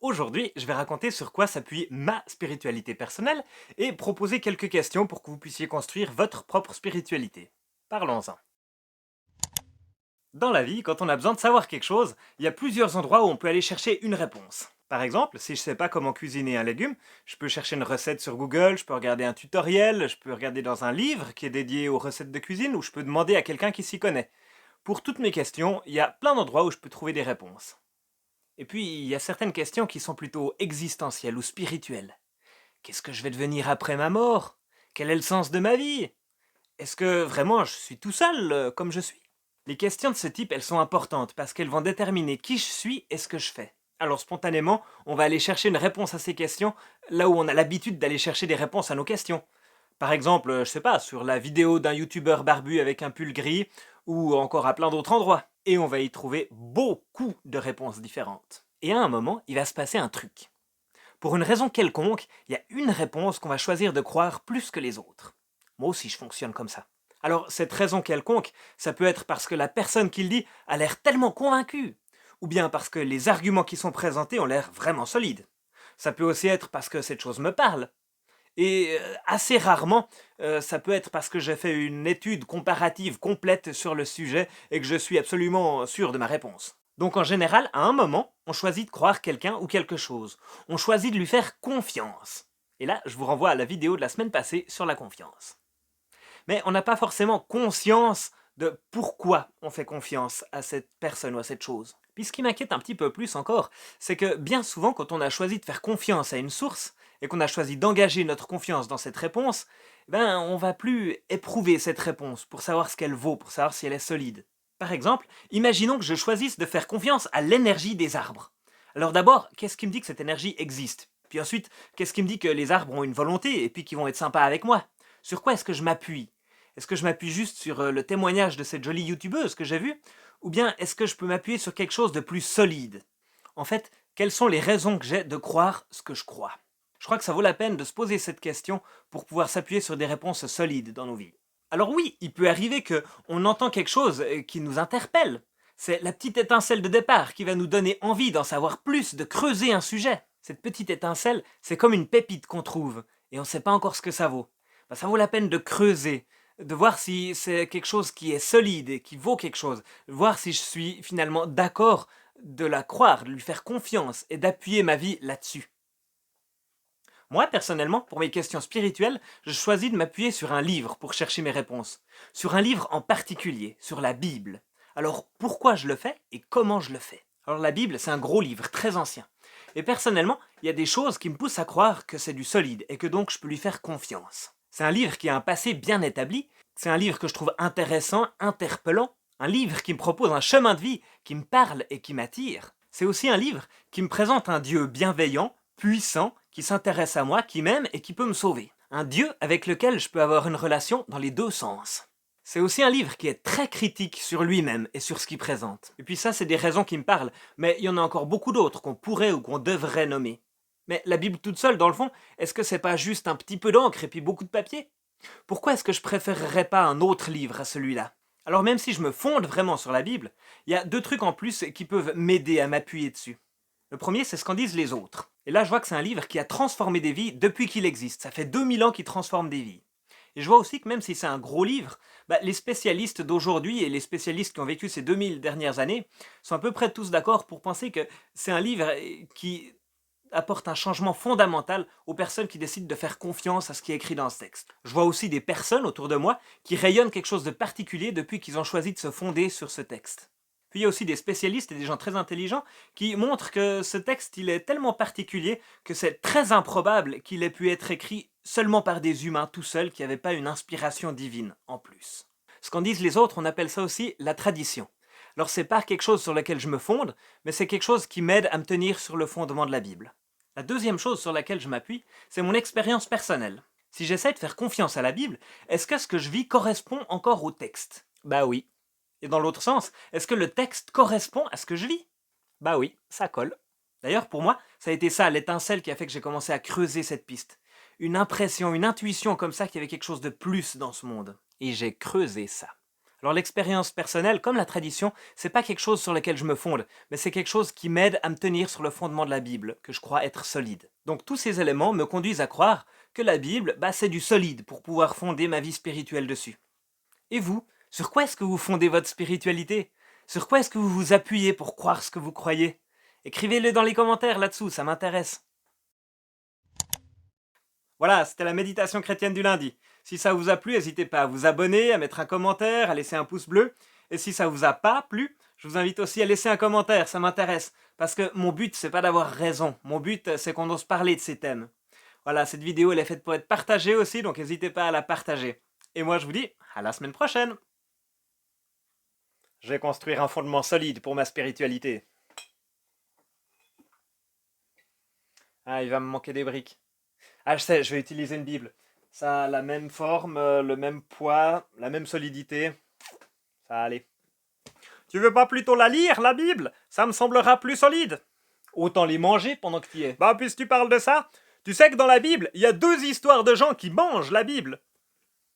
Aujourd'hui, je vais raconter sur quoi s'appuie ma spiritualité personnelle et proposer quelques questions pour que vous puissiez construire votre propre spiritualité. Parlons-en. Dans la vie, quand on a besoin de savoir quelque chose, il y a plusieurs endroits où on peut aller chercher une réponse. Par exemple, si je ne sais pas comment cuisiner un légume, je peux chercher une recette sur Google, je peux regarder un tutoriel, je peux regarder dans un livre qui est dédié aux recettes de cuisine ou je peux demander à quelqu'un qui s'y connaît. Pour toutes mes questions, il y a plein d'endroits où je peux trouver des réponses. Et puis, il y a certaines questions qui sont plutôt existentielles ou spirituelles. Qu'est-ce que je vais devenir après ma mort? Quel est le sens de ma vie? Est-ce que vraiment je suis tout seul comme je suis? Les questions de ce type, elles sont importantes parce qu'elles vont déterminer qui je suis et ce que je fais. Alors spontanément, on va aller chercher une réponse à ces questions là où on a l'habitude d'aller chercher des réponses à nos questions. Par exemple, je sais pas, sur la vidéo d'un youtubeur barbu avec un pull gris ou encore à plein d'autres endroits. Et on va y trouver beaucoup de réponses différentes. Et à un moment, il va se passer un truc. Pour une raison quelconque, il y a une réponse qu'on va choisir de croire plus que les autres. Moi aussi, je fonctionne comme ça. Alors, cette raison quelconque, ça peut être parce que la personne qui le dit a l'air tellement convaincue, ou bien parce que les arguments qui sont présentés ont l'air vraiment solides. Ça peut aussi être parce que cette chose me parle. Et assez rarement, ça peut être parce que j'ai fait une étude comparative complète sur le sujet et que je suis absolument sûr de ma réponse. Donc en général, à un moment, on choisit de croire quelqu'un ou quelque chose. On choisit de lui faire confiance. Et là, je vous renvoie à la vidéo de la semaine passée sur la confiance. Mais on n'a pas forcément conscience de pourquoi on fait confiance à cette personne ou à cette chose. Puis ce qui m'inquiète un petit peu plus encore, c'est que bien souvent quand on a choisi de faire confiance à une source, et qu'on a choisi d'engager notre confiance dans cette réponse, ben on va plus éprouver cette réponse pour savoir ce qu'elle vaut, pour savoir si elle est solide. Par exemple, imaginons que je choisisse de faire confiance à l'énergie des arbres. Alors d'abord, qu'est-ce qui me dit que cette énergie existe? Puis ensuite, qu'est-ce qui me dit que les arbres ont une volonté et puis qu'ils vont être sympas avec moi? Sur quoi est-ce que je m'appuie? Est-ce que je m'appuie juste sur le témoignage de cette jolie youtubeuse que j'ai vue? Ou bien est-ce que je peux m'appuyer sur quelque chose de plus solide? En fait, quelles sont les raisons que j'ai de croire ce que je crois? Je crois que ça vaut la peine de se poser cette question pour pouvoir s'appuyer sur des réponses solides dans nos vies. Alors oui, il peut arriver que on entend quelque chose qui nous interpelle. C'est la petite étincelle de départ qui va nous donner envie d'en savoir plus, de creuser un sujet. Cette petite étincelle, c'est comme une pépite qu'on trouve et on ne sait pas encore ce que ça vaut. Ben, ça vaut la peine de creuser, de voir si c'est quelque chose qui est solide et qui vaut quelque chose, de voir si je suis finalement d'accord de la croire, de lui faire confiance et d'appuyer ma vie là-dessus. Moi, personnellement, pour mes questions spirituelles, je choisis de m'appuyer sur un livre pour chercher mes réponses. Sur un livre en particulier, sur la Bible. Alors, pourquoi je le fais et comment je le fais? Alors, la Bible, c'est un gros livre, très ancien. Et personnellement, il y a des choses qui me poussent à croire que c'est du solide et que donc je peux lui faire confiance. C'est un livre qui a un passé bien établi, c'est un livre que je trouve intéressant, interpellant, un livre qui me propose un chemin de vie qui me parle et qui m'attire. C'est aussi un livre qui me présente un Dieu bienveillant, puissant, qui s'intéresse à moi, qui m'aime et qui peut me sauver. Un Dieu avec lequel je peux avoir une relation dans les deux sens. C'est aussi un livre qui est très critique sur lui-même et sur ce qu'il présente. Et puis ça, c'est des raisons qui me parlent, mais il y en a encore beaucoup d'autres qu'on pourrait ou qu'on devrait nommer. Mais la Bible toute seule, dans le fond, est-ce que c'est pas juste un petit peu d'encre et puis beaucoup de papier? Pourquoi est-ce que je préférerais pas un autre livre à celui-là? Alors même si je me fonde vraiment sur la Bible, il y a deux trucs en plus qui peuvent m'aider à m'appuyer dessus. Le premier, c'est ce qu'en disent les autres. Et là, je vois que c'est un livre qui a transformé des vies depuis qu'il existe. Ça fait 2000 ans qu'il transforme des vies. Et je vois aussi que même si c'est un gros livre, les spécialistes d'aujourd'hui et les spécialistes qui ont vécu ces 2000 dernières années sont à peu près tous d'accord pour penser que c'est un livre qui apporte un changement fondamental aux personnes qui décident de faire confiance à ce qui est écrit dans ce texte. Je vois aussi des personnes autour de moi qui rayonnent quelque chose de particulier depuis qu'ils ont choisi de se fonder sur ce texte. Puis il y a aussi des spécialistes et des gens très intelligents qui montrent que ce texte il est tellement particulier que c'est très improbable qu'il ait pu être écrit seulement par des humains tout seuls qui n'avaient pas une inspiration divine en plus. Ce qu'en disent les autres, on appelle ça aussi la tradition. Alors c'est pas quelque chose sur lequel je me fonde, mais c'est quelque chose qui m'aide à me tenir sur le fondement de la Bible. La deuxième chose sur laquelle je m'appuie, c'est mon expérience personnelle. Si j'essaie de faire confiance à la Bible, est-ce que ce que je vis correspond encore au texte? Bah oui. Et dans l'autre sens, est-ce que le texte correspond à ce que je vis? Bah oui, ça colle. D'ailleurs, pour moi, ça a été ça, l'étincelle qui a fait que j'ai commencé à creuser cette piste. Une impression, une intuition comme ça qu'il y avait quelque chose de plus dans ce monde. Et j'ai creusé ça. Alors l'expérience personnelle, comme la tradition, c'est pas quelque chose sur lequel je me fonde, mais c'est quelque chose qui m'aide à me tenir sur le fondement de la Bible, que je crois être solide. Donc tous ces éléments me conduisent à croire que la Bible, c'est du solide pour pouvoir fonder ma vie spirituelle dessus. Et vous, sur quoi est-ce que vous fondez votre spiritualité? Sur quoi est-ce que vous vous appuyez pour croire ce que vous croyez? Écrivez-le dans les commentaires là-dessous, ça m'intéresse. Voilà, c'était la méditation chrétienne du lundi. Si ça vous a plu, n'hésitez pas à vous abonner, à mettre un commentaire, à laisser un pouce bleu. Et si ça vous a pas plu, je vous invite aussi à laisser un commentaire, ça m'intéresse. Parce que mon but, c'est pas d'avoir raison. Mon but, c'est qu'on ose parler de ces thèmes. Voilà, cette vidéo, elle est faite pour être partagée aussi, donc n'hésitez pas à la partager. Et moi, je vous dis à la semaine prochaine. Je vais construire un fondement solide pour ma spiritualité. Ah, il va me manquer des briques. Ah, je sais, je vais utiliser une Bible. Ça a la même forme, le même poids, la même solidité. Ça va aller. Tu veux pas plutôt la lire, la Bible? Ça me semblera plus solide. Autant les manger pendant que tu y es. Bah, puisque tu parles de ça, tu sais que dans la Bible, il y a 2 histoires de gens qui mangent la Bible.